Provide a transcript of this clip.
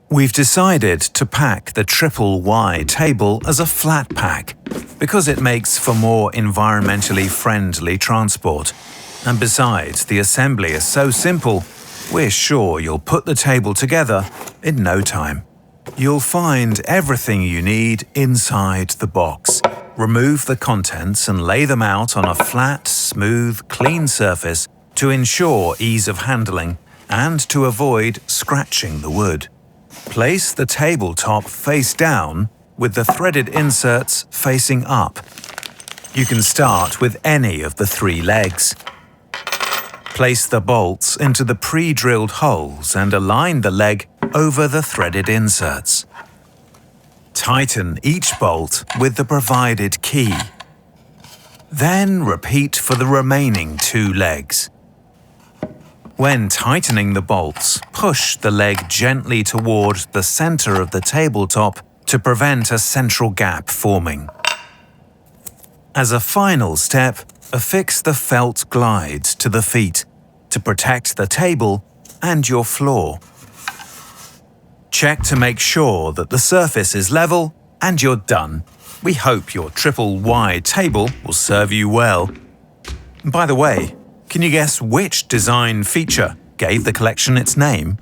We've decided to pack the Triple Y table as a flat pack because it makes for more environmentally friendly transport. And besides, the assembly is so simple, we're sure you'll put the table together in no time. You'll find everything you need inside the box. Remove the contents and lay them out on a flat, smooth, clean surface to ensure ease of handling and to avoid scratching the wood. Place the tabletop face down with the threaded inserts facing up. You can start with any of the 3 legs. Place the bolts into the pre-drilled holes and align the leg over the threaded inserts. Tighten each bolt with the provided key. Then repeat for the remaining 2 legs. When tightening the bolts, push the leg gently toward the center of the tabletop to prevent a central gap forming. As a final step, affix the felt glides to the feet to protect the table and your floor. Check to make sure that the surface is level and you're done. We hope your Triple Y table will serve you well. By the way, can you guess which design feature gave the collection its name?